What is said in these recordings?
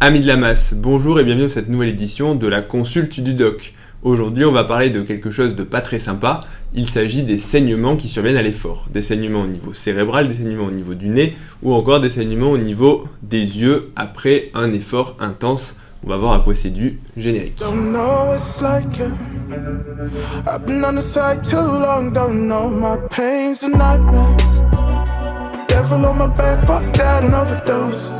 Amis de la masse, bonjour et bienvenue dans cette nouvelle édition de la consulte du doc. Aujourd'hui, on va parler de quelque chose de pas très sympa. Il s'agit des saignements qui surviennent à l'effort. Des saignements au niveau cérébral, des saignements au niveau du nez ou encore des saignements au niveau des yeux après un effort intense. On va voir à quoi c'est dû. Générique. Don't know what's like it. I've been on the side too long. Don't know my pain's a nightmare. Devil on my back, fuck that and overdose.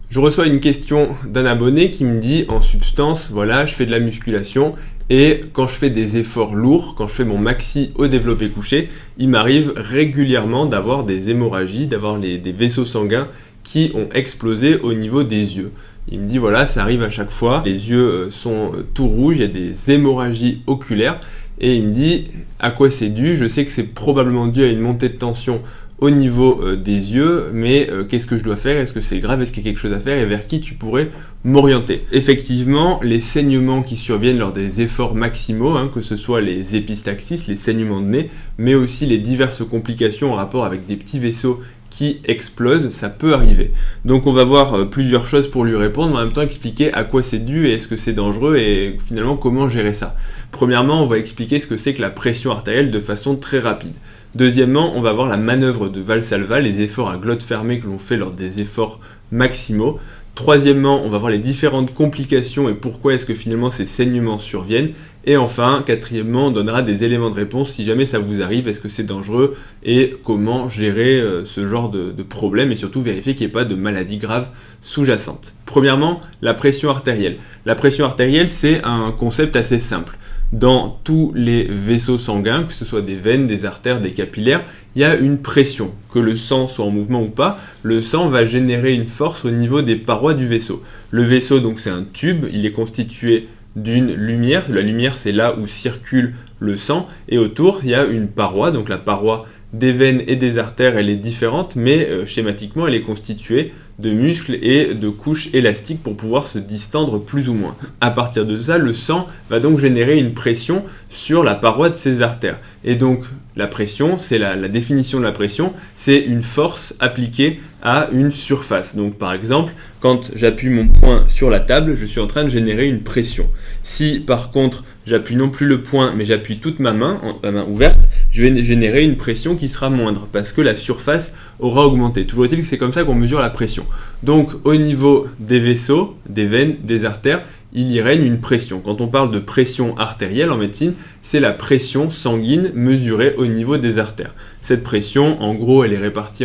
Je reçois une question d'un abonné qui me dit en substance, voilà, je fais de la musculation et quand je fais des efforts lourds, quand je fais mon maxi au développé couché, il m'arrive régulièrement d'avoir des hémorragies, d'avoir des vaisseaux sanguins qui ont explosé au niveau des yeux. Il me dit voilà, ça arrive à chaque fois, les yeux sont tout rouges, il y a des hémorragies oculaires et il me dit à quoi c'est dû. Je sais que c'est probablement dû à une montée de tension au niveau des yeux, mais qu'est-ce que je dois faire? Est-ce que c'est grave? Est-ce qu'il y a quelque chose à faire? Et vers qui tu pourrais m'orienter? Effectivement, les saignements qui surviennent lors des efforts maximaux, que ce soit les épistaxis, les saignements de nez, mais aussi les diverses complications en rapport avec des petits vaisseaux qui explosent, ça peut arriver. Donc on va voir plusieurs choses pour lui répondre, mais en même temps expliquer à quoi c'est dû et est-ce que c'est dangereux et finalement comment gérer ça. Premièrement, on va expliquer ce que c'est que la pression artérielle de façon très rapide. Deuxièmement, on va voir la manœuvre de Valsalva, les efforts à glotte fermée que l'on fait lors des efforts maximaux. Troisièmement, on va voir les différentes complications et pourquoi est-ce que finalement ces saignements surviennent. Et enfin, quatrièmement, on donnera des éléments de réponse si jamais ça vous arrive, est-ce que c'est dangereux et comment gérer ce genre de problème et surtout vérifier qu'il n'y ait pas de maladie grave sous-jacente. Premièrement, la pression artérielle. La pression artérielle, c'est un concept assez simple. Dans tous les vaisseaux sanguins, que ce soit des veines, des artères, des capillaires, il y a une pression. Que le sang soit en mouvement ou pas, le sang va générer une force au niveau des parois du vaisseau. Le vaisseau, donc, c'est un tube, il est constitué d'une lumière. La lumière, c'est là où circule le sang. Et autour, il y a une paroi, donc la paroi des veines et des artères, elle est différente, mais schématiquement, elle est constituée de muscles et de couches élastiques pour pouvoir se distendre plus ou moins. À partir de ça, le sang va donc générer une pression sur la paroi de ces artères. Et donc, la pression, c'est la définition de la pression, c'est une force appliquée à une surface. Donc, par exemple, quand j'appuie mon poing sur la table, je suis en train de générer une pression. Si, par contre, j'appuie non plus le poing, mais j'appuie toute ma main ouverte, je vais générer une pression qui sera moindre, parce que la surface aura augmenté. Toujours est-il que c'est comme ça qu'on mesure la pression. Donc, au niveau des vaisseaux, des veines, des artères, il y règne une pression. Quand on parle de pression artérielle en médecine, c'est la pression sanguine mesurée au niveau des artères. Cette pression, en gros, elle est répartie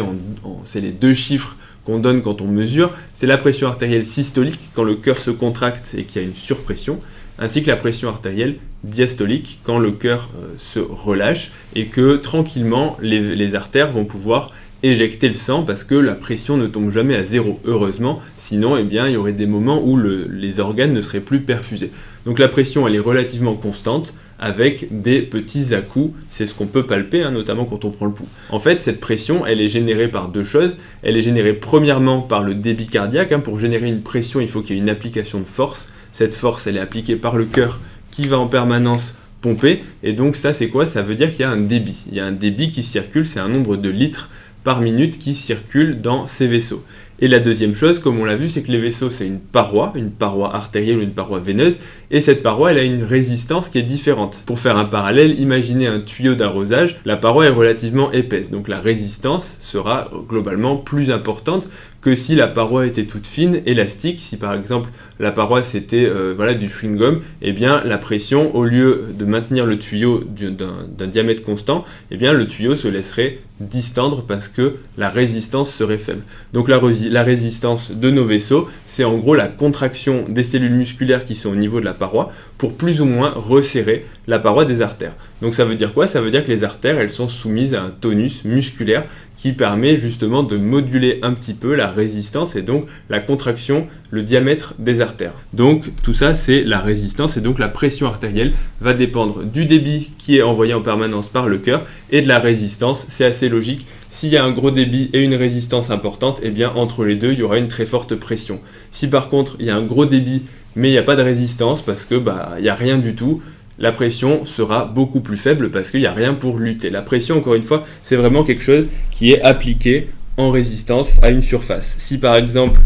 c'est les deux chiffres qu'on donne quand on mesure. C'est la pression artérielle systolique, quand le cœur se contracte et qu'il y a une surpression, ainsi que la pression artérielle diastolique, quand le cœur se relâche et que tranquillement les artères vont pouvoir éjecter le sang parce que la pression ne tombe jamais à zéro, heureusement, sinon il y aurait des moments où les organes ne seraient plus perfusés. Donc la pression elle est relativement constante avec des petits à-coups, c'est ce qu'on peut palper, notamment quand on prend le pouls. En fait, cette pression, elle est générée par deux choses. Elle est générée premièrement par le débit cardiaque. Pour générer une pression, il faut qu'il y ait une application de force. Cette force, elle est appliquée par le cœur qui va en permanence pomper. Et donc ça, c'est quoi? Ça veut dire qu'il y a un débit. Il y a un débit qui circule, c'est un nombre de litres par minute qui circule dans ces vaisseaux. Et la deuxième chose, comme on l'a vu, c'est que les vaisseaux, c'est une paroi artérielle ou une paroi veineuse, et cette paroi, elle a une résistance qui est différente. Pour faire un parallèle, imaginez un tuyau d'arrosage, la paroi est relativement épaisse, donc la résistance sera globalement plus importante que si la paroi était toute fine, élastique. Si par exemple la paroi c'était du chewing-gum, la pression, au lieu de maintenir le tuyau d'un diamètre constant, le tuyau se laisserait distendre parce que la résistance serait faible. Donc la résistance de nos vaisseaux, c'est en gros la contraction des cellules musculaires qui sont au niveau de la paroi pour plus ou moins resserrer la paroi des artères. Donc ça veut dire quoi? Ça veut dire que les artères, elles sont soumises à un tonus musculaire qui permet justement de moduler un petit peu la résistance et donc la contraction, le diamètre des artères. Donc tout ça, c'est la résistance et donc la pression artérielle va dépendre du débit qui est envoyé en permanence par le cœur et de la résistance. C'est assez logique. S'il y a un gros débit et une résistance importante, entre les deux, il y aura une très forte pression. Si par contre, il y a un gros débit mais il n'y a pas de résistance parce que il n'y a rien du tout, la pression sera beaucoup plus faible parce qu'il n'y a rien pour lutter. La pression, encore une fois, c'est vraiment quelque chose qui est appliqué en résistance à une surface. Si par exemple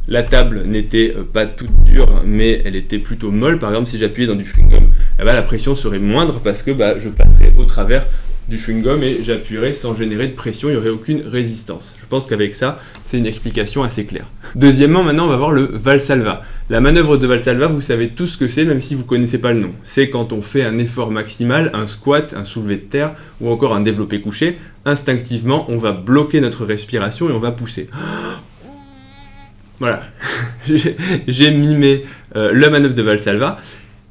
la table n'était pas toute dure, mais elle était plutôt molle. Par exemple, si j'appuyais dans du chewing-gum, la pression serait moindre parce que je passerais au travers du chewing-gum et j'appuierai sans générer de pression, il n'y aurait aucune résistance. Je pense qu'avec ça, c'est une explication assez claire. Deuxièmement, maintenant, on va voir le Valsalva. La manœuvre de Valsalva, vous savez tous ce que c'est, même si vous ne connaissez pas le nom. C'est quand on fait un effort maximal, un squat, un soulevé de terre ou encore un développé couché. Instinctivement, on va bloquer notre respiration et on va pousser. Voilà, j'ai mimé la manœuvre de Valsalva.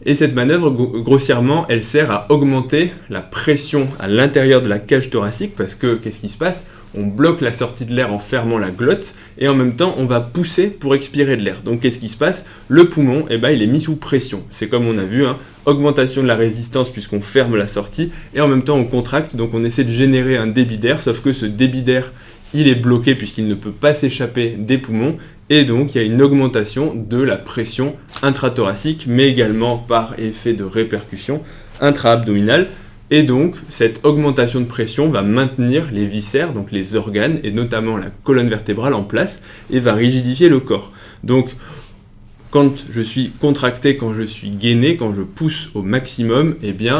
Et cette manœuvre, grossièrement, elle sert à augmenter la pression à l'intérieur de la cage thoracique parce que, qu'est-ce qui se passe ? On bloque la sortie de l'air en fermant la glotte et en même temps, on va pousser pour expirer de l'air. Donc, qu'est-ce qui se passe ? Le poumon, il est mis sous pression. C'est comme on a vu, augmentation de la résistance puisqu'on ferme la sortie et en même temps, on contracte. Donc, on essaie de générer un débit d'air, sauf que ce débit d'air, il est bloqué puisqu'il ne peut pas s'échapper des poumons. Et donc, il y a une augmentation de la pression intrathoracique, mais également par effet de répercussion intra-abdominale. Et donc, cette augmentation de pression va maintenir les viscères, donc les organes, et notamment la colonne vertébrale en place, et va rigidifier le corps. Donc, quand je suis contracté, quand je suis gainé, quand je pousse au maximum,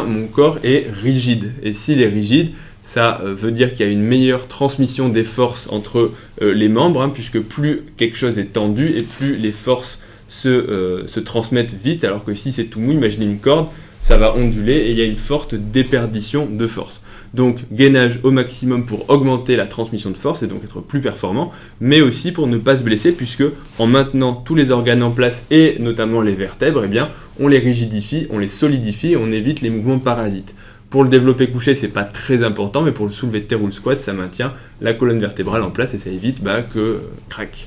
mon corps est rigide. Et s'il est rigide, ça veut dire qu'il y a une meilleure transmission des forces entre les membres, puisque plus quelque chose est tendu et plus les forces se transmettent vite, alors que si c'est tout mou, imaginez une corde, ça va onduler et il y a une forte déperdition de force. Donc gainage au maximum pour augmenter la transmission de force et donc être plus performant, mais aussi pour ne pas se blesser, puisque en maintenant tous les organes en place et notamment les vertèbres, on les rigidifie, on les solidifie et on évite les mouvements parasites. Pour le développé couché, c'est pas très important, mais pour le soulevé de terre ou le squat, ça maintient la colonne vertébrale en place et ça évite que crac,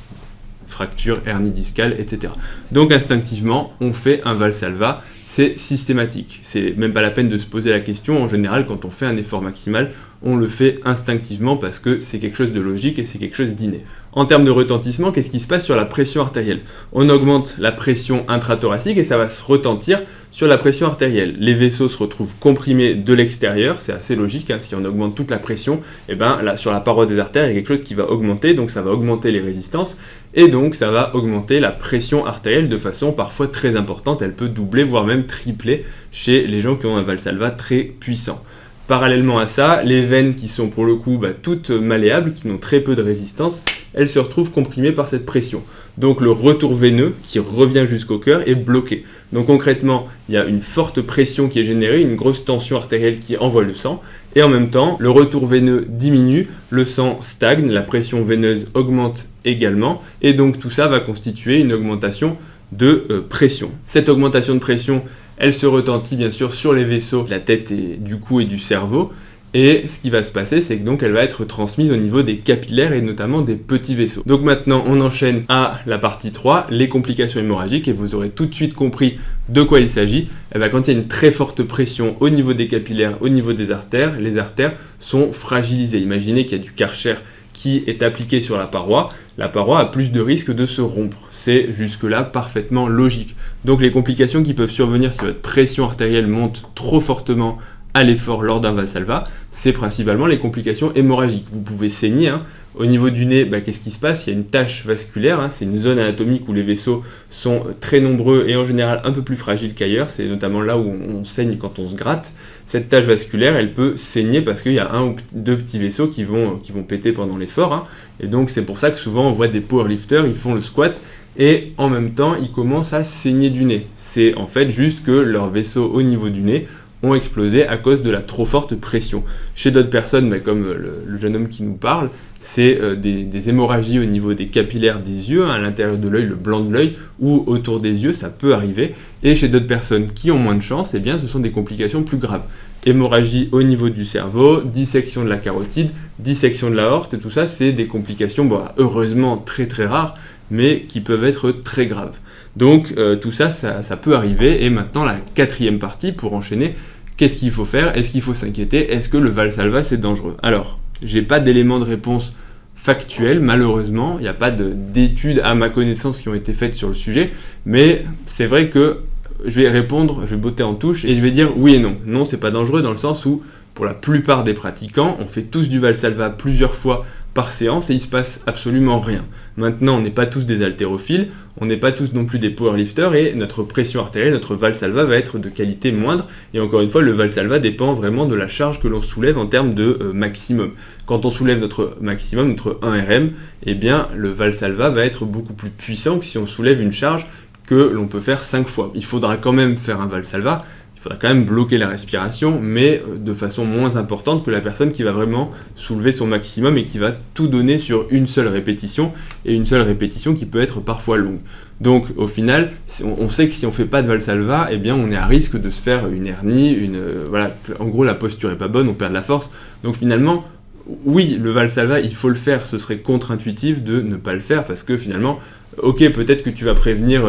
fracture, hernie discale, etc. Donc instinctivement, on fait un Valsalva, c'est systématique. C'est même pas la peine de se poser la question. En général, quand on fait un effort maximal, on le fait instinctivement parce que c'est quelque chose de logique et c'est quelque chose d'inné. En termes de retentissement, qu'est-ce qui se passe sur la pression artérielle ? On augmente la pression intrathoracique et ça va se retentir sur la pression artérielle. Les vaisseaux se retrouvent comprimés de l'extérieur, c'est assez logique, si on augmente toute la pression, là, sur la paroi des artères, il y a quelque chose qui va augmenter, donc ça va augmenter les résistances, et donc ça va augmenter la pression artérielle de façon parfois très importante, elle peut doubler, voire même tripler chez les gens qui ont un Valsalva très puissant. Parallèlement à ça, les veines qui sont pour le coup toutes malléables, qui n'ont très peu de résistance, elles se retrouvent comprimées par cette pression. Donc le retour veineux qui revient jusqu'au cœur est bloqué. Donc concrètement, il y a une forte pression qui est générée, une grosse tension artérielle qui envoie le sang, et en même temps, le retour veineux diminue, le sang stagne, la pression veineuse augmente également, et donc tout ça va constituer une augmentation de pression. Cette augmentation de pression, elle se retentit bien sûr sur les vaisseaux de la tête et du cou et du cerveau, et ce qui va se passer, c'est que donc elle va être transmise au niveau des capillaires et notamment des petits vaisseaux. Donc maintenant, on enchaîne à la partie 3, les complications hémorragiques, et vous aurez tout de suite compris de quoi il s'agit. Quand il y a une très forte pression au niveau des capillaires, au niveau des artères, les artères sont fragilisées. Imaginez qu'il y a du Karcher qui est appliqué sur la paroi a plus de risque de se rompre. C'est jusque-là parfaitement logique. Donc les complications qui peuvent survenir si votre pression artérielle monte trop fortement à l'effort lors d'un Valsalva, c'est principalement les complications hémorragiques. Vous pouvez saigner. Au niveau du nez, qu'est-ce qui se passe ? Il y a une tache vasculaire, c'est une zone anatomique où les vaisseaux sont très nombreux et en général un peu plus fragiles qu'ailleurs, c'est notamment là où on saigne quand on se gratte. Cette tache vasculaire, elle peut saigner parce qu'il y a un ou deux petits vaisseaux qui vont péter pendant l'effort, et donc c'est pour ça que souvent on voit des powerlifters, ils font le squat, et en même temps ils commencent à saigner du nez. C'est en fait juste que leurs vaisseaux au niveau du nez ont explosé à cause de la trop forte pression. Chez d'autres personnes, comme le jeune homme qui nous parle, c'est des hémorragies au niveau des capillaires des yeux, à l'intérieur de l'œil, le blanc de l'œil, ou autour des yeux, ça peut arriver. Et chez d'autres personnes qui ont moins de chance, ce sont des complications plus graves. Hémorragie au niveau du cerveau, dissection de la carotide, dissection de l'aorte, et tout ça, c'est des complications, heureusement très très rares, mais qui peuvent être très graves. Donc tout ça, ça peut arriver. Et maintenant, la quatrième partie, pour enchaîner, qu'est-ce qu'il faut faire ? Est-ce qu'il faut s'inquiéter ? Est-ce que le Valsalva, c'est dangereux ? Alors, j'ai pas d'éléments de réponse factuels, malheureusement. Il n'y a pas d'études, à ma connaissance, qui ont été faites sur le sujet. Mais c'est vrai que je vais répondre, je vais botter en touche, et je vais dire oui et non. Non, c'est pas dangereux dans le sens où, pour la plupart des pratiquants, on fait tous du Valsalva plusieurs fois par séance et il se passe absolument rien. Maintenant, on n'est pas tous des haltérophiles, on n'est pas tous non plus des powerlifters et notre pression artérielle, notre Valsalva va être de qualité moindre. Et encore une fois, le Valsalva dépend vraiment de la charge que l'on soulève en termes de maximum. Quand on soulève notre maximum, notre 1RM, eh bien le Valsalva va être beaucoup plus puissant que si on soulève une charge que l'on peut faire 5 fois. Il faudra quand même faire un Valsalva. Il faudra quand même bloquer la respiration, mais de façon moins importante que la personne qui va vraiment soulever son maximum et qui va tout donner sur une seule répétition, et une seule répétition qui peut être parfois longue. Donc au final, on sait que si on ne fait pas de Valsalva, eh bien on est à risque de se faire une hernie, voilà, en gros la posture n'est pas bonne, on perd de la force. Donc finalement, oui, le Valsalva, il faut le faire, ce serait contre-intuitif de ne pas le faire, parce que finalement, ok, peut-être que tu vas prévenir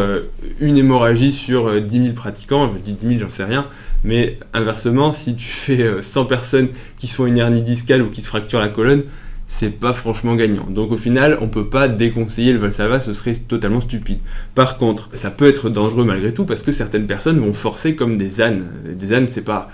une hémorragie sur 10 000 pratiquants, je dis 10 000, j'en sais rien, mais inversement, si tu fais 100 personnes qui se font une hernie discale ou qui se fracturent la colonne, c'est pas franchement gagnant. Donc au final, on peut pas déconseiller le Valsalva, ce serait totalement stupide. Par contre, ça peut être dangereux malgré tout, parce que certaines personnes vont forcer comme des ânes. Des ânes, c'est pas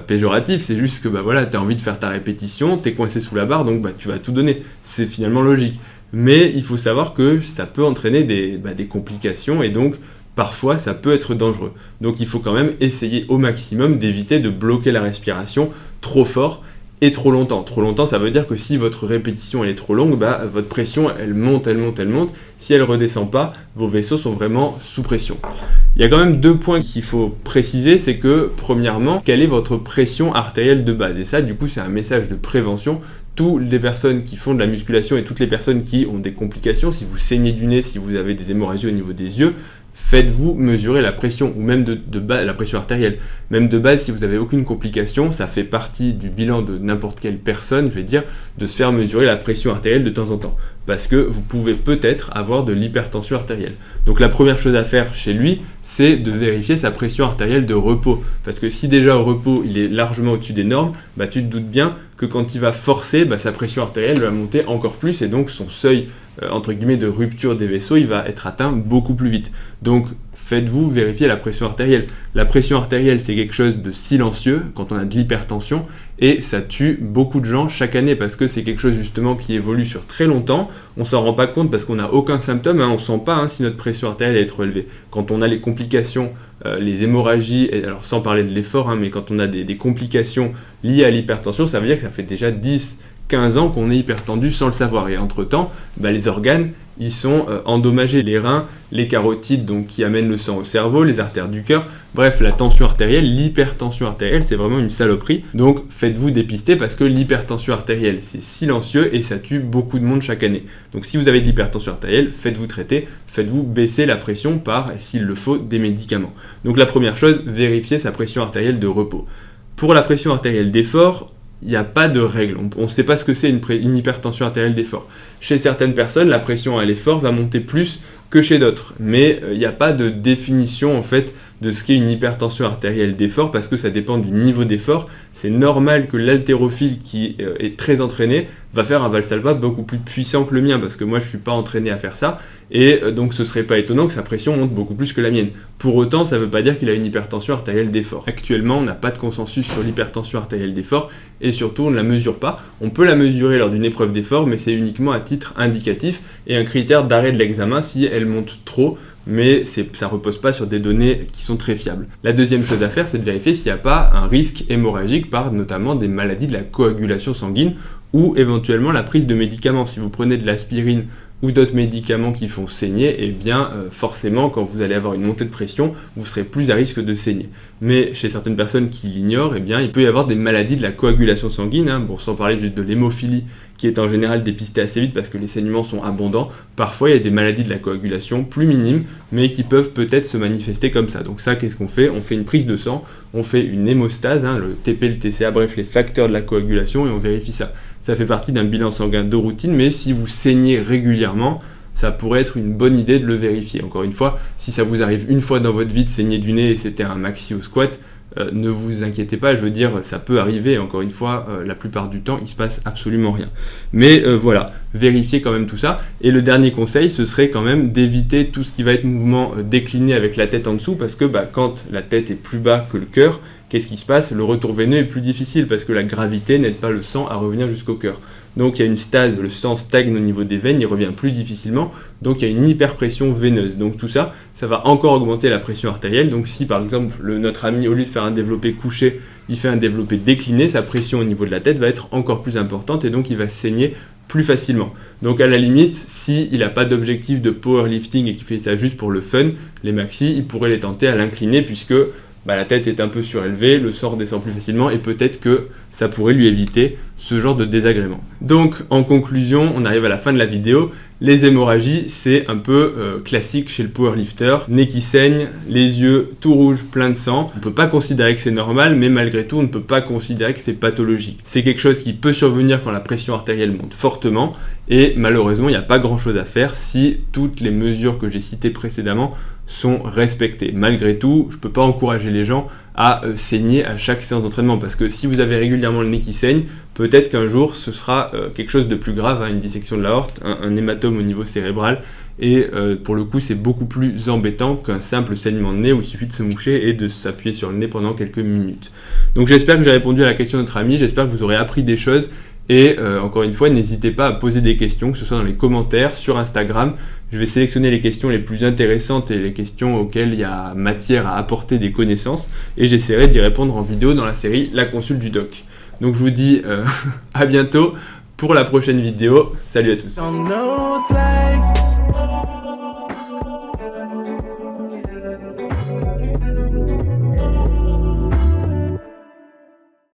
péjoratif, c'est juste que voilà, tu as envie de faire ta répétition, tu es coincé sous la barre, donc tu vas tout donner. C'est finalement logique. Mais il faut savoir que ça peut entraîner des complications et donc parfois ça peut être dangereux. Donc il faut quand même essayer au maximum d'éviter de bloquer la respiration trop fort et trop longtemps. Trop longtemps, ça veut dire que si votre répétition elle est trop longue, votre pression elle monte. Si elle ne redescend pas, vos vaisseaux sont vraiment sous pression. Il y a quand même 2 points qu'il faut préciser, c'est que premièrement, quelle est votre pression artérielle de base? Et ça, du coup, c'est un message de prévention. Toutes les personnes qui font de la musculation et toutes les personnes qui ont des complications, si vous saignez du nez, si vous avez des hémorragies au niveau des yeux, faites-vous mesurer la pression, ou même de base, la pression artérielle. Même de base, si vous n'avez aucune complication, ça fait partie du bilan de n'importe quelle personne, je vais dire, de se faire mesurer la pression artérielle de temps en temps. Parce que vous pouvez peut-être avoir de l'hypertension artérielle. Donc la première chose à faire chez lui, c'est de vérifier sa pression artérielle de repos. Parce que si déjà au repos, il est largement au-dessus des normes, tu te doutes bien que quand il va forcer, sa pression artérielle va monter encore plus et donc son seuil entre guillemets de rupture des vaisseaux, il va être atteint beaucoup plus vite. Donc faites-vous vérifier la pression artérielle. La pression artérielle, c'est quelque chose de silencieux quand on a de l'hypertension et ça tue beaucoup de gens chaque année parce que c'est quelque chose justement qui évolue sur très longtemps. On s'en rend pas compte parce qu'on n'a aucun symptôme, on sent pas si notre pression artérielle est trop élevée. Quand on a les complications, les hémorragies, alors sans parler de l'effort, mais quand on a des complications liées à l'hypertension, ça veut dire que ça fait déjà 10-15 ans qu'on est hypertendu sans le savoir. Et entre-temps, les organes, ils sont endommagés. Les reins, les carotides donc, qui amènent le sang au cerveau, les artères du cœur. Bref, la tension artérielle, l'hypertension artérielle, c'est vraiment une saloperie. Donc faites-vous dépister parce que l'hypertension artérielle, c'est silencieux et ça tue beaucoup de monde chaque année. Donc si vous avez de l'hypertension artérielle, faites-vous traiter, faites-vous baisser la pression par, s'il le faut, des médicaments. Donc la première chose, vérifiez sa pression artérielle de repos. Pour la pression artérielle d'effort, il n'y a pas de règle. On ne sait pas ce que c'est une hypertension artérielle d'effort. Chez certaines personnes, la pression à l'effort va monter plus que chez d'autres. Mais il n'y a pas de définition en fait de ce qu'est une hypertension artérielle d'effort parce que ça dépend du niveau d'effort. C'est normal que l'haltérophile qui est très entraîné va faire un Valsalva beaucoup plus puissant que le mien parce que moi je ne suis pas entraîné à faire ça et donc ce ne serait pas étonnant que sa pression monte beaucoup plus que la mienne. Pour autant, ça ne veut pas dire qu'il a une hypertension artérielle d'effort. Actuellement, on n'a pas de consensus sur l'hypertension artérielle d'effort et surtout on ne la mesure pas. On peut la mesurer lors d'une épreuve d'effort mais c'est uniquement à titre indicatif et un critère d'arrêt de l'examen si elle monte trop. Mais ça ne repose pas sur des données qui sont très fiables. La deuxième chose à faire, c'est de vérifier s'il n'y a pas un risque hémorragique par notamment des maladies de la coagulation sanguine ou éventuellement la prise de médicaments. Si vous prenez de l'aspirine ou d'autres médicaments qui font saigner, eh bien forcément quand vous allez avoir une montée de pression, vous serez plus à risque de saigner. Mais chez certaines personnes qui l'ignorent, eh bien il peut y avoir des maladies de la coagulation sanguine, sans parler juste de l'hémophilie qui est en général dépistée assez vite parce que les saignements sont abondants. Parfois il y a des maladies de la coagulation plus minimes mais qui peuvent peut-être se manifester comme ça. Donc ça, qu'est-ce qu'on fait? On fait une prise de sang, on fait une hémostase, le TP, le TCA, bref les facteurs de la coagulation et on vérifie ça. Ça fait partie d'un bilan sanguin de routine, mais si vous saignez régulièrement, ça pourrait être une bonne idée de le vérifier. Encore une fois, si ça vous arrive une fois dans votre vie de saigner du nez et c'était un maxi au squat, ne vous inquiétez pas, je veux dire, ça peut arriver, encore une fois, la plupart du temps, il se passe absolument rien. Mais voilà, vérifiez quand même tout ça. Et le dernier conseil, ce serait quand même d'éviter tout ce qui va être mouvement décliné avec la tête en dessous, parce que quand la tête est plus bas que le cœur, qu'est-ce qui se passe? Le retour veineux est plus difficile, parce que la gravité n'aide pas le sang à revenir jusqu'au cœur. donc il y a une stase, le sang stagne au niveau des veines, il revient plus difficilement, donc il y a une hyperpression veineuse. Donc tout ça, ça va encore augmenter la pression artérielle. Donc si par exemple notre ami, au lieu de faire un développé couché, il fait un développé décliné, sa pression au niveau de la tête va être encore plus importante et donc il va saigner plus facilement. Donc à la limite, s'il n'a pas d'objectif de powerlifting et qu'il fait ça juste pour le fun, les maxi, il pourrait les tenter à l'incliner puisque la tête est un peu surélevée, le sang descend plus facilement et peut-être que ça pourrait lui éviter ce genre de désagrément. Donc en conclusion, on arrive à la fin de la vidéo. Les hémorragies, c'est un peu classique chez le powerlifter. Nez qui saigne, les yeux tout rouges, plein de sang. On ne peut pas considérer que c'est normal, mais malgré tout, on ne peut pas considérer que c'est pathologique. C'est quelque chose qui peut survenir quand la pression artérielle monte fortement et malheureusement, il n'y a pas grand-chose à faire si toutes les mesures que j'ai citées précédemment sont respectées. Malgré tout, je ne peux pas encourager les gens à saigner à chaque séance d'entraînement parce que si vous avez régulièrement le nez qui saigne, peut-être qu'un jour ce sera quelque chose de plus grave, une dissection de l'aorte, un hématome au niveau cérébral et pour le coup c'est beaucoup plus embêtant qu'un simple saignement de nez où il suffit de se moucher et de s'appuyer sur le nez pendant quelques minutes. Donc j'espère que j'ai répondu à la question de notre ami, j'espère que vous aurez appris des choses. Et encore une fois, n'hésitez pas à poser des questions, que ce soit dans les commentaires, sur Instagram. Je vais sélectionner les questions les plus intéressantes et les questions auxquelles il y a matière à apporter des connaissances. Et j'essaierai d'y répondre en vidéo dans la série La Consulte du Doc. Donc je vous dis à bientôt pour la prochaine vidéo. Salut à tous.